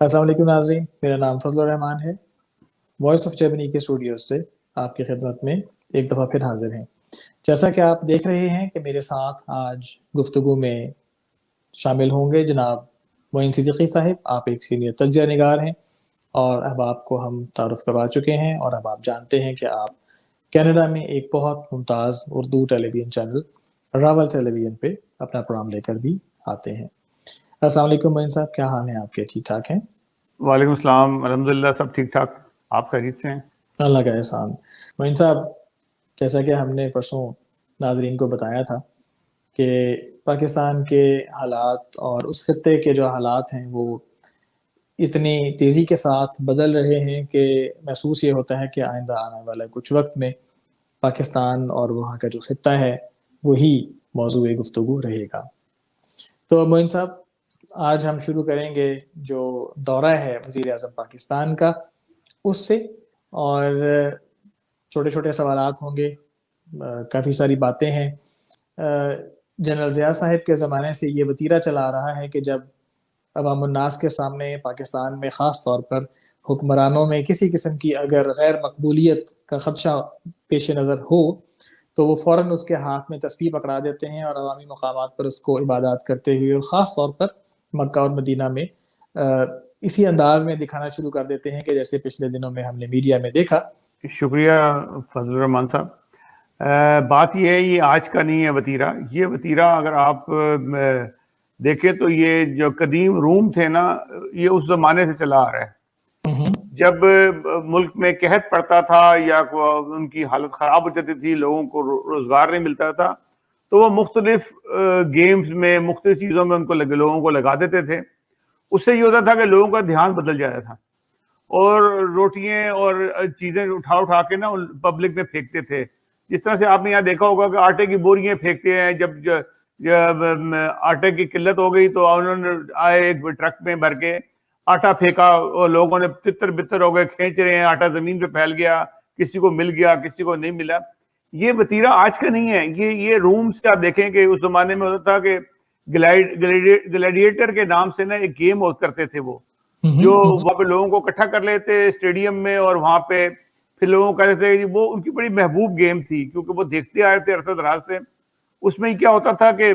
السلام علیکم ناظرین، میرا نام فضل الرحمان ہے۔ وائس آف جرمنی کے اسٹوڈیوز سے آپ کی خدمت میں ایک دفعہ پھر حاضر ہیں۔ جیسا کہ آپ دیکھ رہے ہیں کہ میرے ساتھ آج گفتگو میں شامل ہوں گے جناب معین صدیقی صاحب۔ آپ ایک سینئر تجزیہ نگار ہیں اور اب آپ کو ہم تعارف کروا چکے ہیں، اور اب آپ جانتے ہیں کہ آپ کینیڈا میں ایک بہت ممتاز اردو ٹیلی ویژن چینل راول ٹیلی ویژن پہ اپنا پروگرام لے کر بھی آتے ہیں۔ السلام علیکم معین صاحب، کیا حال ہیں آپ کے؟ ٹھیک ٹھاک ہیں؟ وعلیکم السلام، الحمدللہ سب ٹھیک ٹھاک، آپ خیریت سے ہیں؟ اللہ کا احسان۔ معین صاحب، جیسا کہ ہم نے پرسوں ناظرین کو بتایا تھا کہ پاکستان کے حالات اور اس خطے کے جو حالات ہیں وہ اتنی تیزی کے ساتھ بدل رہے ہیں کہ محسوس یہ ہوتا ہے کہ آئندہ آنے والے کچھ وقت میں پاکستان اور وہاں کا جو خطہ ہے وہی موضوع گفتگو رہے گا۔ تو معین صاحب، آج ہم شروع کریں گے جو دورہ ہے وزیر اعظم پاکستان کا اس سے، اور چھوٹے چھوٹے سوالات ہوں گے، کافی ساری باتیں ہیں۔ جنرل ضیاء صاحب کے زمانے سے یہ وتیرہ چلا آ رہا ہے کہ جب عوام الناس کے سامنے پاکستان میں خاص طور پر حکمرانوں میں کسی قسم کی اگر غیر مقبولیت کا خدشہ پیش نظر ہو تو وہ فوراً اس کے ہاتھ میں تسبیح پکڑا دیتے ہیں اور عوامی مقامات پر اس کو عبادات کرتے ہوئے، اور خاص طور پر مکہ اور مدینہ میں اسی انداز میں دکھانا شروع کر دیتے ہیں کہ جیسے پچھلے دنوں میں ہم نے میڈیا میں دیکھا۔ شکریہ فضل الرحمان صاحب۔ بات یہ ہے، یہ آج کا نہیں ہے وتیرہ، یہ وتیرہ اگر آپ دیکھیں تو یہ جو قدیم روم تھے نا، یہ اس زمانے سے چلا آ رہا ہے۔ جب ملک میں قحط پڑتا تھا یا ان کی حالت خراب ہو جاتی تھی، لوگوں کو روزگار نہیں ملتا تھا، تو وہ مختلف گیمز میں، مختلف چیزوں میں لوگوں کو لگا دیتے تھے۔ اس سے یہ ہوتا تھا کہ لوگوں کا دھیان بدل جاتا تھا، اور روٹیاں اور چیزیں اٹھا کے نا پبلک میں پھینکتے تھے۔ جس طرح سے آپ نے یہاں دیکھا ہوگا کہ آٹے کی بوریاں پھینکتے ہیں، جب آٹے کی قلت ہو گئی تو انہوں نے آئے ایک ٹرک میں بھر کے آٹا پھینکا، اور لوگوں نے تتر بتر ہو گئے، کھینچ رہے ہیں، آٹا زمین پہ پھیل گیا، کسی کو مل گیا، کسی کو نہیں ملا۔ یہ وتیرہ آج کا نہیں ہے، یہ روم سے آپ دیکھیں کہ اس زمانے میں ہوتا تھا کہ گلیڈیٹر کے نام سے نا ایک گیم کرتے تھے، وہ جو وہاں پہ لوگوں کو اکٹھا کر لیتے اسٹیڈیم میں، اور وہاں پہ پھر لوگوں کو کہتے تھے، وہ ان کی بڑی محبوب گیم تھی کیونکہ وہ دیکھتے آئے تھے عرصہ دراز سے۔ اس میں کیا ہوتا تھا کہ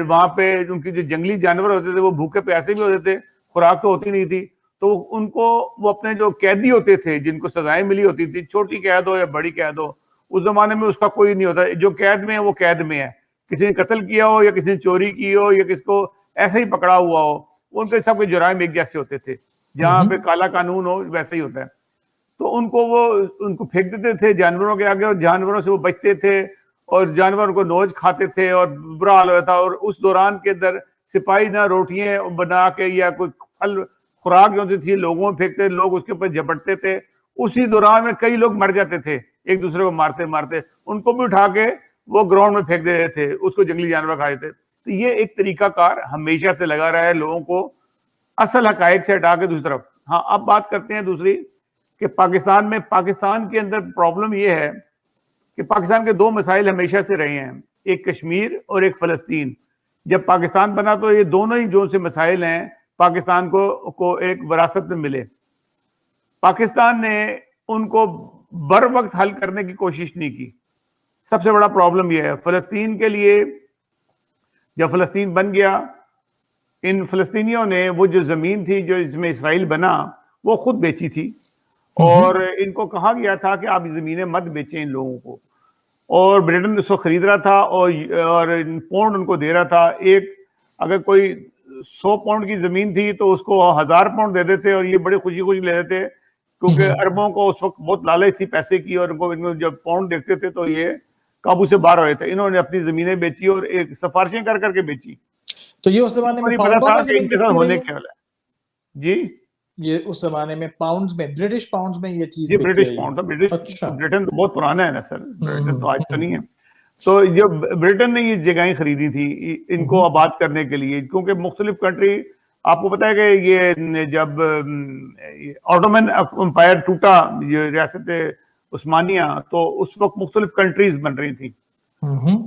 وہاں پہ ان کی جو جنگلی جانور ہوتے تھے وہ بھوکے پیاسے بھی ہوتے تھے، خوراک تو ہوتی نہیں تھی، تو ان کو وہ اپنے جو قیدی ہوتے تھے جن کو سزائیں ملی ہوتی تھی، چھوٹی قید ہو یا بڑی قید ہو، اس زمانے میں اس کا کوئی نہیں ہوتا، جو قید میں ہے وہ قید میں ہے۔ کسی نے قتل کیا ہو یا کسی نے چوری کی ہو یا کسی کو ایسے ہی پکڑا ہوا ہو، ان کے سب کے جرائم ایک جیسے ہوتے تھے، جہاں پہ کالا قانون ہو ویسے ہی ہوتا ہے۔ تو ان کو پھینک دیتے تھے جانوروں کے آگے، اور جانوروں سے وہ بچتے تھے، اور جانور ان کو نوچ کھاتے تھے، اور برا حال ہوتا تھا۔ اور اس دوران کے اندر سپاہی نہ روٹیاں بنا کے یا کوئی پھل خوراک جو ہوتی تھی لوگوں میں پھینکتے، لوگ اس کے اوپر جھپٹتے تھے۔ اسی دوران میں کئی لوگ مر جاتے تھے ایک دوسرے کو مارتے مارتے، ان کو بھی اٹھا کے وہ گراؤنڈ میں پھینک دیتے تھے، اس کو جنگلی جانور کھائے تھے۔ تو یہ ایک طریقہ کار ہمیشہ سے لگا رہا ہے لوگوں کو اصل حقائق سے ہٹا کے دوسری طرف۔ ہاں، اب بات کرتے ہیں دوسری کہ پاکستان کے اندر پرابلم یہ ہے کہ پاکستان کے دو مسائل ہمیشہ سے رہے ہیں، ایک کشمیر اور ایک فلسطین۔ جب پاکستان بنا تو یہ دونوں ہی جو سے مسائل ہیں پاکستان کو ایک وراثت میں ملے۔ پاکستان نے ان کو بر وقت حل کرنے کی کوشش نہیں کی۔ سب سے بڑا پرابلم یہ ہے فلسطین کے لیے، جب فلسطین بن گیا، ان فلسطینیوں نے وہ جو زمین تھی جو اس میں اسرائیل بنا وہ خود بیچی تھی، اور ان کو کہا گیا تھا کہ آپ زمینیں مت بیچیں ان لوگوں کو، اور برٹن اس کو خرید رہا تھا اور پاؤنڈ ان کو دے رہا تھا۔ ایک اگر کوئی 100 پاؤنڈ کی زمین تھی تو اس کو 1000 پاؤنڈ دے دیتے، اور یہ بڑی خوشی خوشی لے دیتے، کیونکہ عربوں کو اس وقت بہت لالچ تھی پیسے کی، اور ان کو جب پاؤنڈ دیکھتے تھے تو یہ قابو سے باہر ہوئے تھے۔ انہوں نے اپنی زمینیں بیچی اور ایک سفارشیں کر کر کے بیچی۔ تو یہ اس زمانے میں پتا پاؤنڈوں تھا میں کہ ان زمین کے ساتھ بکتی ہونے رہی کیا والا ہے۔ جی یہ اس زمانے میں پاؤنڈز میں، برٹش پاؤنڈز میں یہ چیز جی بکتی برٹش رہی پاؤنڈ تھا۔ اچھا۔ برٹن تو بہت پرانا ہے نا سر، برٹن تو آج تو نہیں ہے۔ تو جب برٹن نے یہ جگہیں خریدی تھی ان کو آباد کرنے کے لیے، کیونکہ مختلف کنٹری، آپ کو پتا ہے کہ یہ جب آٹومن امپائر ٹوٹا، یہ ریاست عثمانیہ، تو اس وقت مختلف کنٹریز بن رہی تھی،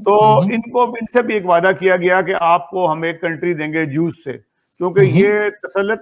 تو ان سے بھی ایک وعدہ کیا گیا کہ آپ کو ہم ایک کنٹری دیں گے جوز سے، کیونکہ یہ تسلط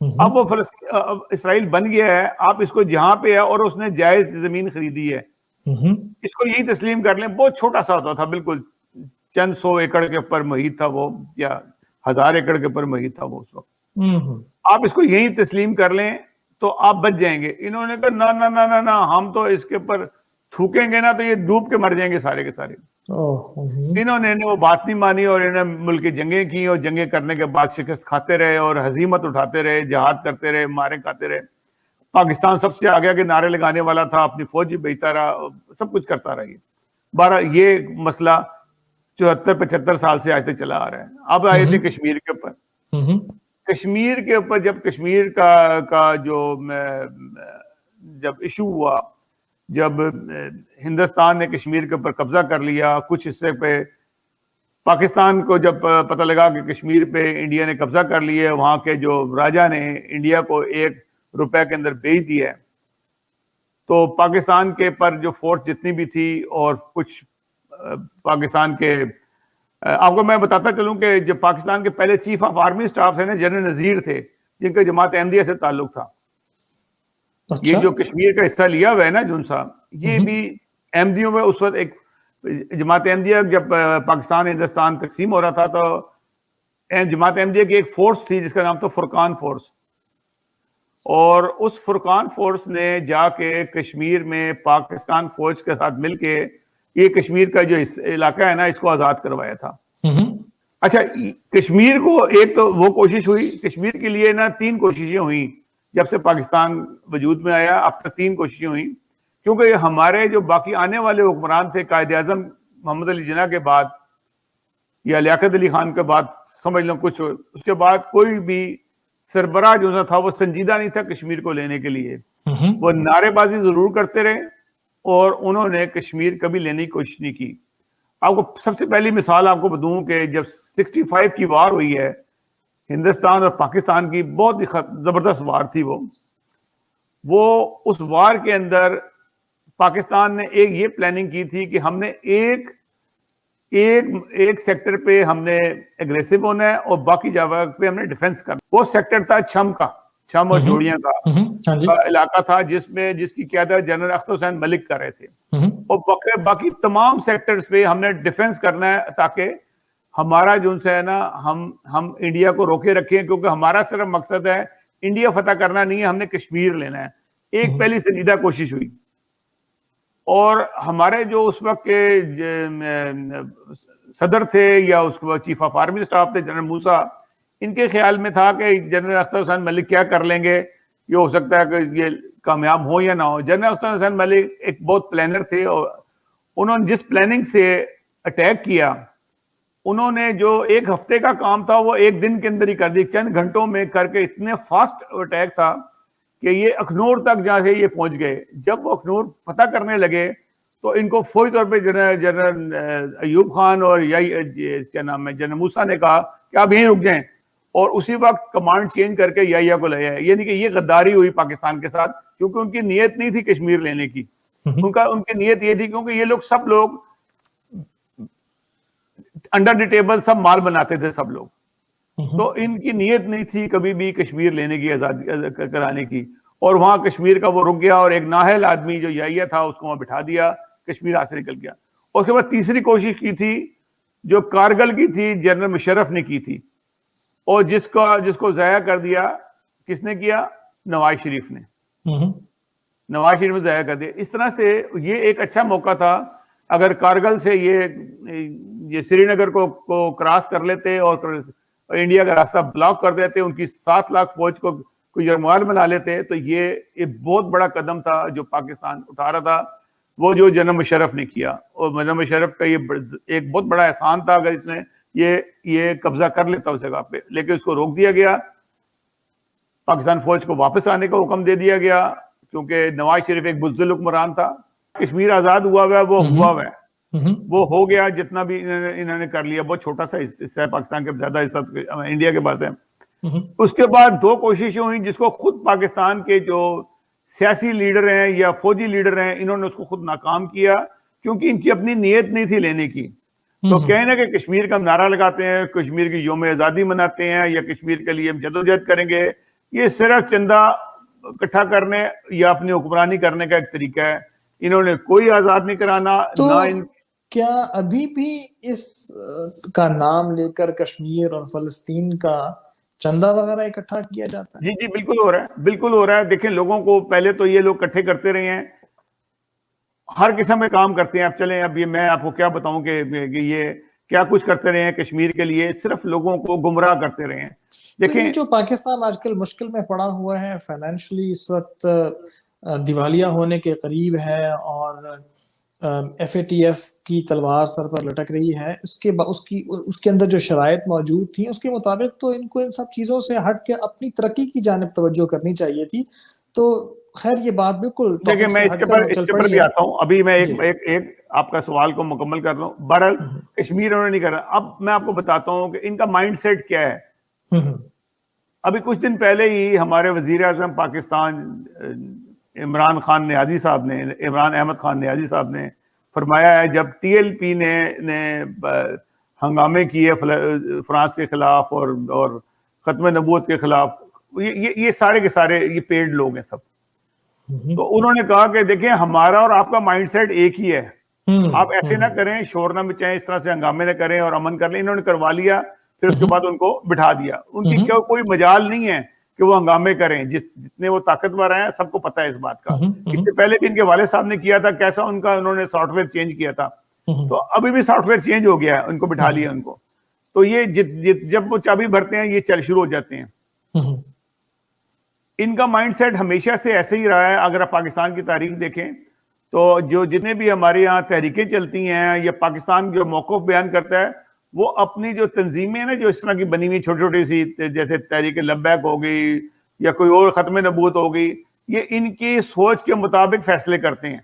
اب وہ اب اسرائیل بن گیا ہے, آپ اس کو جہاں پہ ہے اور اس نے جائز زمین خریدی ہے, اس کو یہی تسلیم کر لیں. بہت چھوٹا سا ہوتا تھا, بالکل چند 100 ایکڑ کے اوپر محیط تھا وہ, یا 1000 ایکڑ کے اوپر محیط تھا وہ اس وقت. آپ اس کو یہی تسلیم کر لیں تو آپ بچ جائیں گے. انہوں نے کہا نہ نہ نہ نہ, ہم تو اس کے اوپر تھوکیں گے نا تو یہ ڈوب کے مر جائیں گے سارے کے سارے. انہوں نے وہ بات نہیں مانی اور انہوں نے ملک کی جنگیں کی, اور جنگیں کرنے کے بعد شکست کھاتے رہے اور ہزیمت اٹھاتے رہے, جہاد کرتے رہے, مارے کھاتے رہے. پاکستان سب سے آگے نعرے لگانے والا تھا, اپنی فوج بھی بھیجتا رہا, سب کچھ کرتا رہا. یہ مسئلہ 74-75 سال سے آج تک چلا آ رہا ہے. اب آئے تھے کشمیر کے اوپر. کشمیر کے اوپر جب کشمیر کا جو جب ایشو ہوا, جب ہندوستان نے کشمیر کے اوپر قبضہ کر لیا, کچھ حصے پہ پاکستان کو جب پتہ لگا کہ کشمیر پہ انڈیا نے قبضہ کر لیا, وہاں کے جو راجا نے انڈیا کو ₹1 کے اندر بیچ دیا, تو پاکستان کے پر جو فورس جتنی بھی تھی اور کچھ پاکستان کے, آپ کو میں بتاتا چلوں کہ جو پاکستان کے پہلے چیف آف آرمی اسٹاف سے نا جنرل نذیر تھے, جن کا جماعت احمدیہ سے تعلق تھا. یہ جو کشمیر کا حصہ لیا ہوا ہے نا جون صاحب, یہ بھی احمدیوں میں اس وقت ایک جماعت احمدیہ جب پاکستان ہندوستان تقسیم ہو رہا تھا تو جماعت احمدیہ کی ایک فورس تھی جس کا نام تھا فرقان فورس, اور اس فرقان فورس نے جا کے کشمیر میں پاکستان فوج کے ساتھ مل کے یہ کشمیر کا جو علاقہ ہے نا اس کو آزاد کروایا تھا. اچھا, کشمیر کو ایک تو وہ کوشش ہوئی, کشمیر کے لیے نا 3 کوششیں ہوئیں جب سے پاکستان وجود میں آیا, اب تک 3 کوششیں ہوئیں, کیونکہ ہمارے جو باقی آنے والے حکمران تھے قائد اعظم محمد علی جناح کے بعد یا لیاقت علی خان کے بعد, سمجھ لو کچھ, اس کے بعد کوئی بھی سربراہ جو تھا وہ سنجیدہ نہیں تھا کشمیر کو لینے کے لیے. وہ نعرے بازی ضرور کرتے رہے اور انہوں نے کشمیر کبھی لینے کی کوشش نہیں کی. آپ کو سب سے پہلی مثال آپ کو بتاؤں کہ جب 65 کی وار ہوئی ہے ہندوستان اور پاکستان کی, بہت ہی زبردست وار تھی وہ اس وار کے اندر پاکستان نے ایک یہ پلاننگ کی تھی کہ ہم نے ایک سیکٹر پہ ہم نے اگریسو ہونا ہے اور باقی جگہ پہ ہم نے ڈیفنس کرنا. وہ سیکٹر تھا چھم اور جوڑیاں کا علاقہ تھا, جس کی قیادت جنرل اختر حسین ملک کر رہے تھے, اور باقی تمام سیکٹرز پہ ہم نے ڈیفنس کرنا ہے تاکہ ہمارا جو ہے نا ہم انڈیا کو روکے رکھیں, کیونکہ ہمارا صرف مقصد ہے انڈیا فتح کرنا نہیں ہے, ہم نے کشمیر لینا ہے. ایک پہلی سنجیدہ کوشش ہوئی, اور ہمارے جو اس وقت کے صدر تھے یا اس کو چیف آف آرمی اسٹاف تھے جنرل موسیٰ, ان کے خیال میں تھا کہ جنرل اختر حسین ملک کیا کر لیں گے, یہ ہو سکتا ہے کہ یہ کامیاب ہو یا نہ ہو. جنرل اختر حسین ملک ایک بہت پلانر تھے, اور انہوں نے جس پلاننگ سے اٹیک کیا, انہوں نے جو 1 ہفتے کا کام تھا وہ 1 دن کے اندر ہی کر دی, چند گھنٹوں میں کر کے. اتنے فاسٹ اٹیک تھا کہ یہ اخنور تک جہاں سے یہ پہنچ گئے. جب وہ اخنور فتح کرنے لگے تو ان کو فوری طور پہ جنرل ایوب خان اور کیا نام ہے جنرل موسیٰ نے کہا کہ آپ یہیں رک جائیں, اور اسی وقت کمانڈ چینج کر کے یا کو لے آئے. یعنی کہ یہ غداری ہوئی پاکستان کے ساتھ, کیونکہ ان کی نیت نہیں تھی کشمیر لینے کی. ان کی نیت یہ تھی کیونکہ یہ لوگ سب لوگ انڈر دی ٹیبل سب مال بناتے تھے سب لوگ, تو ان کی نیت نہیں تھی کبھی بھی کشمیر لینے کی, آزادی کرانے کی. اور وہاں کشمیر کا وہ رک گیا, اور ایک نااہل آدمی جو یحییٰ تھا اس کو وہاں بٹھا دیا, کشمیر ہاتھ سے نکل گیا. اور اس کے بعد تیسری کوشش کی تھی جو کارگل کی تھی, جنرل مشرف نے کی تھی, اور جس کو ضائع کر دیا کس نے کیا, نواز شریف نے. نواز شریف نے ضائع کر دیا. اس طرح سے یہ ایک اچھا موقع تھا, اگر کارگل سے یہ سری نگر کو کراس کر لیتے اور انڈیا کا راستہ بلاک کر دیتے, ان کی 7 لاکھ فوج کو یرغمال بنا لیتے, تو یہ بہت بڑا قدم تھا جو پاکستان اٹھا رہا تھا, وہ جو جنرل مشرف نے کیا. اور جنرل مشرف کا یہ ایک بہت بڑا احسان تھا اگر اس نے یہ قبضہ کر لیتا اس جگہ پہ, لیکن اس کو روک دیا گیا. پاکستان فوج کو واپس آنے کا حکم دے دیا گیا, کیونکہ نواز شریف ایک بزدل حکمران تھا. کشمیر آزاد ہوا ہوا ہے, وہ ہوا ہوا ہے, وہ ہو گیا. جتنا بھی انہوں نے کر لیا, بہت چھوٹا سا حصہ ہے پاکستان کے, زیادہ حصہ انڈیا کے پاس ہے. اس کے بعد 2 کوششیں ہوئیں جس کو خود پاکستان کے جو سیاسی لیڈر ہیں یا فوجی لیڈر ہیں, انہوں نے اس کو خود ناکام کیا, کیونکہ ان کی اپنی نیت نہیں تھی لینے کی. تو کہنا کہ کشمیر کا نعرہ لگاتے ہیں, کشمیر کی یوم آزادی مناتے ہیں, یا کشمیر کے لیے ہم جدوجہد کریں گے, یہ صرف چندہ اکٹھا کرنے یا اپنی حکمرانی کرنے کا ایک طریقہ ہے. انہوں نے کوئی آزاد نہیں کرانا. تو کیا ابھی بھی اس کا نام لے کر کشمیر اور فلسطین کا چندہ وغیرہ اکٹھا کیا جاتا ہے؟ جی بالکل ہو رہا ہے, بالکل ہو رہا ہے. دیکھیں لوگوں کو پہلے تو یہ لوگ اکٹھے کرتے رہے ہیں, ہر قسم کے کام کرتے ہیں. اب چلیں, اب یہ میں آپ کو کیا بتاؤں کہ یہ کیا کچھ کرتے رہے ہیں کشمیر کے لیے, صرف لوگوں کو گمراہ کرتے رہے ہیں. دیکھیں جو پاکستان آج کل مشکل میں پڑا ہوا ہے, فائنینشلی اس وقت دیوالیہ ہونے کے قریب ہے, اور ایف اے ٹی ایف کی تلوار سر پر لٹک رہی ہے, اس کے اندر جو شرائط موجود تھیں اس کے مطابق تو ان کو ان سب چیزوں سے ہٹ کے اپنی ترقی کی جانب توجہ کرنی چاہیے تھی. تو خیر یہ بات بالکل دیکھیں میں اس کے پر بھی آتا ہوں. ابھی میں ایک آپ کا سوال کو مکمل کر رہا ہوں. بہرحال کشمیر انہوں نے نہیں کرا. اب میں آپ کو بتاتا ہوں کہ ان کا مائنڈ سیٹ کیا ہے. ابھی کچھ دن پہلے ہی ہمارے وزیر اعظم پاکستان عمران احمد خان نیازی صاحب نے فرمایا ہے, جب ٹی ایل پی نے ہنگامے کیے فرانس کے خلاف اور ختم نبوت کے خلاف, یہ سارے کے سارے یہ پیڈ لوگ ہیں سب. تو انہوں نے کہا کہ دیکھیں ہمارا اور آپ کا مائنڈ سیٹ ایک ہی ہے, آپ ایسے نہ کریں, شور نہ مچائیں, اس طرح سے ہنگامے نہ کریں اور امن کر لیں. انہوں نے کروا لیا, پھر اس کے بعد ان کو بٹھا دیا. ان کی کوئی مجال نہیں ہے کہ وہ ہنگامے کریں. جتنے وہ طاقتور ہیں سب کو پتہ ہے اس بات کا. اس سے پہلے بھی ان کے والد صاحب نے کیا تھا, کیسا انہوں نے سافٹ ویئر چینج کیا تھا. تو ابھی بھی سافٹ ویئر چینج ہو گیا ہے, ان کو بٹھا لیا ان کو. تو یہ جب وہ چابی بھرتے ہیں یہ چل شروع ہو جاتے ہیں. ان کا مائنڈ سیٹ ہمیشہ سے ایسے ہی رہا ہے. اگر آپ پاکستان کی تاریخ دیکھیں تو جتنے بھی ہمارے یہاں تحریکیں چلتی ہیں یا پاکستان جو موقف بیان کرتا ہے, وہ اپنی جو تنظیمیں ہیں نا, جو اس طرح کی بنی ہوئی چھوٹی چھوٹی سی, جیسے تحریک لبیک ہو گئی یا کوئی اور ختم نبوت ہو گئی, یہ ان کی سوچ کے مطابق فیصلے کرتے ہیں.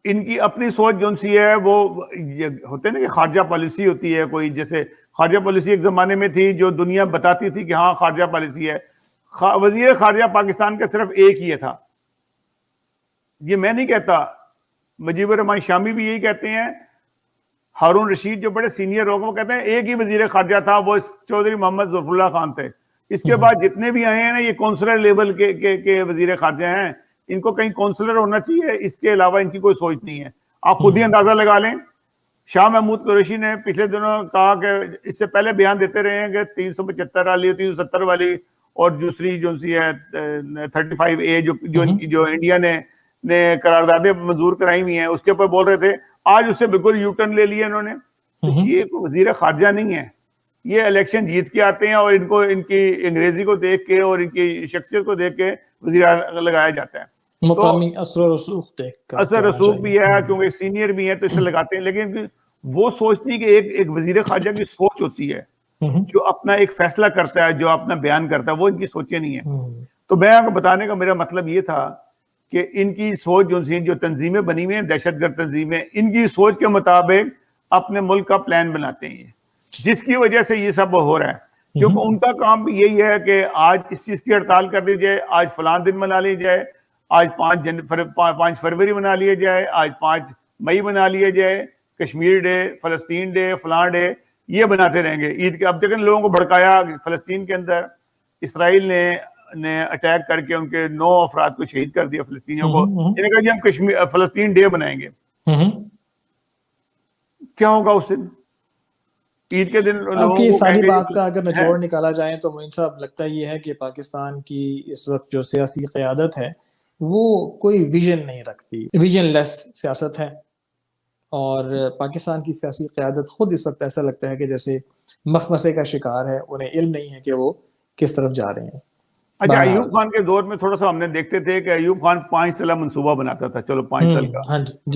ان کی اپنی سوچ جو سی ہے, وہ ہوتے نا کہ خارجہ پالیسی ہوتی ہے کوئی, جیسے خارجہ پالیسی ایک زمانے میں تھی جو دنیا بتاتی تھی کہ ہاں خارجہ پالیسی ہے. وزیر خارجہ پاکستان کا صرف ایک ہی تھا. یہ میں نہیں کہتا, مجیب الرحمان شامی بھی یہی کہتے ہیں, ہارون رشید جو بڑے سینئر لوگ وہ کہتے ہیں ایک ہی وزیر خارجہ تھا, وہ چودھری محمد ظفر اللہ خان تھے. اس کے بعد جتنے بھی آئے ہیں نا یہ کونسلر لیول کے وزیر خارجہ ہیں. ان کو کہیں کونسلر ہونا چاہیے, اس کے علاوہ ان کی کوئی سوچ نہیں ہے. آپ خود ہی اندازہ لگا لیں, شاہ محمود قریشی نے پچھلے دنوں کہا کہ اس سے پہلے بیان دیتے رہے ہیں کہ 375 والی 370 والی اور دوسری جو سی ہے 35A جو انڈیا نے قراردادیں منظور کرائی ہوئی ہیں, اس کے اوپر بول رہے تھے. آج اس سے بالکل یو ٹرن لے لیا انہوں نے. یہ وزیر خارجہ نہیں ہے, یہ الیکشن جیت کے آتے ہیں اور ان کی انگریزی کو دیکھ کے اور ان کی شخصیت کو دیکھ کے وزیر لگایا جاتا ہے. مقامی اثر و رسوخ دیکھ کر, اثر رسوخ بھی ہے کیونکہ سینئر بھی ہیں تو اس سے لگاتے ہیں. لیکن وہ سوچ نہیں کہ ایک وزیر خارجہ کی سوچ ہوتی ہے جو اپنا ایک فیصلہ کرتا ہے, جو اپنا بیان کرتا ہے, وہ ان کی سوچیں نہیں ہے. تو میں آپ کو بتانے کا میرا مطلب یہ تھا کہ ان کی سوچ جو تنظیمیں بنی ہوئی ہیں, دہشت گرد تنظیمیں, ان کی سوچ کے مطابق اپنے ملک کا پلان بناتے ہیں, جس کی وجہ سے یہ سب ہو رہا ہے. کیونکہ ان کا کام بھی یہی ہے کہ آج اس چیز کی ہڑتال کر دی جائے, آج فلاں دن منا لی جائے, آج 5 فروری منا لیا جائے, آج 5 مئی منا لیا جائے, کشمیر ڈے, فلسطین ڈے, فلاں ڈے, یہ بناتے رہیں گے. عید کے اب دیکھیں لوگوں کو بھڑکایا فلسطین کے اندر, اسرائیل نے اٹیک کر کے ان کے 9 افراد کو شہید کر دیا فلسطینیوں کو. انہوں نے کہا جی ہم فلسطین ڈے بنائیں گے. کیا ہوگا اس دن, عید کے دن اب کی ساری بات کا اگر نچوڑ نکالا جائے تو معین صاحب لگتا یہ ہے کہ پاکستان کی اس وقت جو سیاسی قیادت ہے وہ کوئی ویژن نہیں رکھتی, ویژن لیس سیاست ہے. اور پاکستان کی سیاسی قیادت خود اس وقت ایسا لگتا ہے کہ جیسے مخمصے کا شکار ہے, انہیں علم نہیں ہے کہ وہ کس طرف جا رہے ہیں. اچھا, ایوب خان کے دور میں تھوڑا سا ہم نے دیکھتے تھے کہ ایوب خان 5 سالہ منصوبہ بناتا تھا, چلو 5 سال کا,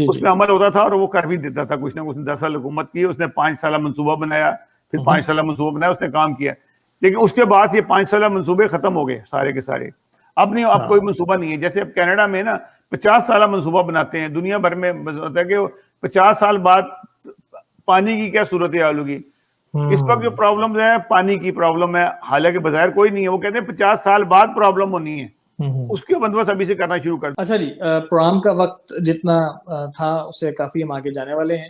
اس میں عمل ہوتا تھا اور وہ کر بھی دیتا تھا کچھ نہ کچھ. 10 سال حکومت کی, اس نے 5 سالہ منصوبہ بنایا, پھر 5 سالہ منصوبہ بنایا, اس نے کام کیا. لیکن اس کے بعد یہ 5 سالہ منصوبے ختم ہو گئے سارے کے سارے. اب کوئی منصوبہ نہیں ہے. جیسے اب کینیڈا میں نا 50 سالہ منصوبہ بناتے ہیں, دنیا بھر میں ہوتا ہے کہ 50 سال بعد پانی کی کیا صورتحال ہوگی. اس وقت جو پرابلم ہے پانی کی پرابلم ہے, حالانکہ بظاہر کوئی نہیں ہے. وہ کہتے ہیں 50 سال بعد پرابلم ہونی ہے, اس کے بندوبست ابھی سے کرنا شروع کر. اچھا جی, پروگرام کا وقت جتنا تھا اس سے کافی ہم آگے جانے والے ہیں,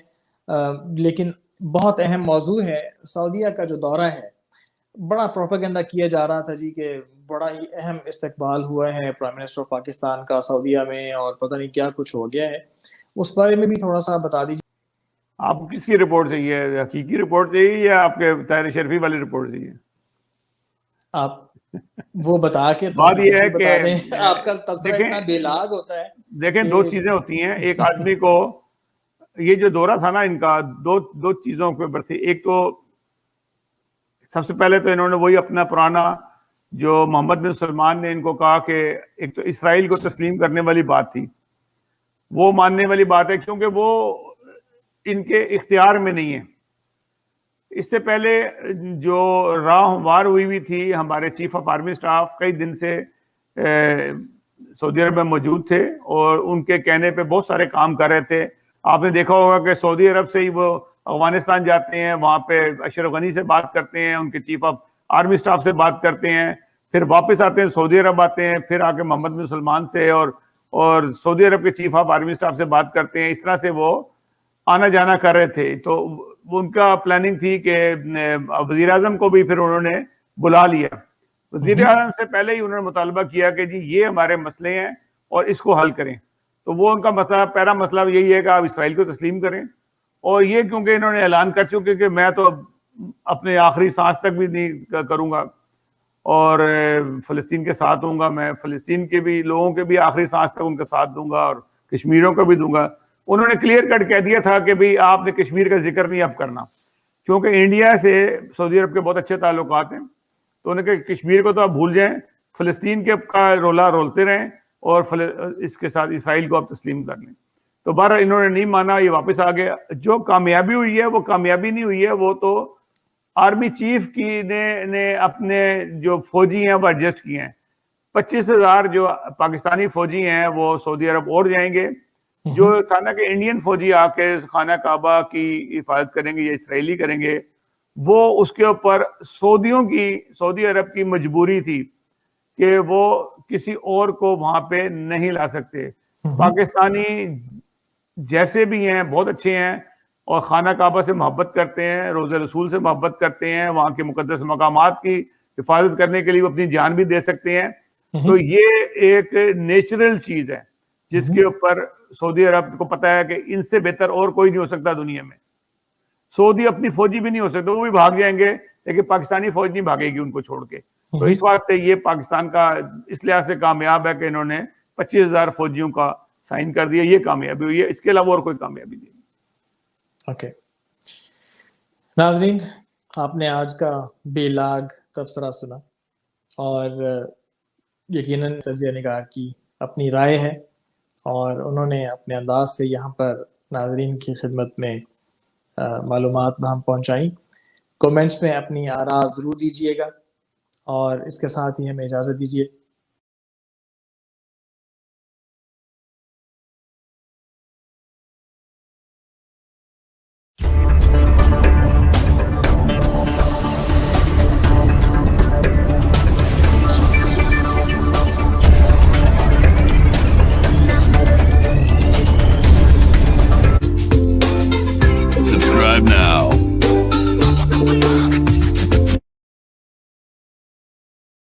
لیکن بہت اہم موضوع ہے سعودیہ کا جو دورہ ہے. بڑا پروپیگنڈا کیا جا رہا تھا جی کہ بڑا ہی اہم استقبال ہوا ہے پرائم منسٹر آف پاکستان کا سعودیہ میں، اور پتہ نہیں کیا کچھ ہو گیا ہے، اس بارے میں بھی تھوڑا سا بتا دیجیے۔ آپ کو کس کی رپورٹ چاہیے؟ حقیقی رپورٹ چاہیے یا آپ کے طاہر شرفی والی رپورٹ چاہیے؟ آپ وہ بتا کے تو بات یہ ہے بتا دیں، کہ آپ کا تبصرہ اتنا بے لاگ ہوتا ہے۔ دیکھیں دو چیزیں ہوتی ہیں، ایک آدمی کو یہ جو دورہ تھا نا ان کا، دو چیزوں کے اوپر تھی۔ ایک تو سب سے پہلے تو انہوں نے وہی اپنا پرانا جو محمد بن سلمان نے ان کو کہا کہ ایک تو اسرائیل کو تسلیم کرنے والی بات تھی، وہ ماننے والی بات ہے کیونکہ وہ ان کے اختیار میں نہیں ہے۔ اس سے پہلے جو راہ ہموار ہوئی تھی، ہمارے چیف آف آرمی سٹاف کئی دن سے سعودی عرب میں موجود تھے اور ان کے کہنے پہ بہت سارے کام کر رہے تھے۔ آپ نے دیکھا ہوگا کہ سعودی عرب سے ہی وہ افغانستان جاتے ہیں، وہاں پہ اشرف غنی سے بات کرتے ہیں، ان کے چیف آف آرمی سٹاف سے بات کرتے ہیں، پھر واپس آتے ہیں سعودی عرب آتے ہیں، پھر آ کے محمد بن سلمان سے اور سعودی عرب کے چیف آف آرمی سٹاف سے بات کرتے ہیں۔ اس طرح سے وہ آنا جانا کر رہے تھے۔ تو وہ ان کا پلاننگ تھی کہ وزیر اعظم کو بھی پھر انہوں نے بلا لیا۔ وزیر اعظم سے پہلے ہی انہوں نے مطالبہ کیا کہ جی یہ ہمارے مسئلے ہیں اور اس کو حل کریں۔ تو وہ ان کا مسئلہ، پہلا مسئلہ یہی ہے کہ آپ اسرائیل کو تسلیم کریں، اور یہ کیونکہ انہوں نے اعلان کر چکے کہ میں تو اپنے آخری سانس تک بھی نہیں کروں گا اور فلسطین کے ساتھ ہوں گا، میں فلسطین کے بھی لوگوں کے بھی آخری سانس تک ان کا ساتھ دوں گا اور کشمیریوں کو بھی دوں گا۔ انہوں نے کلیئر کٹ کہہ دیا تھا کہ بھئی آپ نے کشمیر کا ذکر نہیں اب کرنا، کیونکہ انڈیا سے سعودی عرب کے بہت اچھے تعلقات ہیں۔ تو انہوں نے کہا کشمیر کو تو آپ بھول جائیں، فلسطین کے کا رولا رولتے رہیں اور اس کے ساتھ اسرائیل کو آپ تسلیم کر لیں۔ تو بہرحال انہوں نے نہیں مانا، یہ واپس آ گیا۔ جو کامیابی ہوئی ہے وہ کامیابی نہیں ہوئی ہے، وہ تو آرمی چیف کی نے اپنے جو فوجی ہیں وہ ایڈجسٹ کیے ہیں۔ 25,000 جو پاکستانی فوجی ہیں وہ سعودی عرب اور جائیں گے۔ جو تھا نا کہ انڈین فوجی آ کے خانہ کعبہ کی حفاظت کریں گے یا اسرائیلی کریں گے، وہ اس کے اوپر سعودی عرب کی مجبوری تھی کہ وہ کسی اور کو وہاں پہ نہیں لا سکتے۔ پاکستانی جیسے بھی ہیں بہت اچھے ہیں اور خانہ کعبہ سے محبت کرتے ہیں، روضہ رسول سے محبت کرتے ہیں، وہاں کے مقدس مقامات کی حفاظت کرنے کے لیے وہ اپنی جان بھی دے سکتے ہیں۔ تو یہ ایک نیچرل چیز ہے جس کے اوپر سعودی عرب کو پتا ہے کہ ان سے بہتر اور کوئی نہیں ہو سکتا دنیا میں۔ سعودی اپنی فوجی بھی نہیں ہو سکتا، وہ بھی بھاگ جائیں گے لیکن پاکستانی فوج نہیں بھاگے گی ان کو چھوڑ کے۔ تو اس واسطے یہ پاکستان کا اس لحاظ سے کامیاب ہے کہ انہوں نے 25,000 فوجیوں کا سائن کر دیا، یہ کامیابی ہوئی ہے، اس کے علاوہ اور کوئی کامیابی نہیں۔ اوکے ناظرین، آپ نے آج کا بے لاگ تبصرہ سنا اور یقیناً تجزیہ نگار کی اپنی رائے ہے اور انہوں نے اپنے انداز سے یہاں پر ناظرین کی خدمت میں معلومات ہم پہنچائیں۔ کومنٹس میں اپنی آراء ضرور دیجیے گا اور اس کے ساتھ ہی ہمیں اجازت دیجیے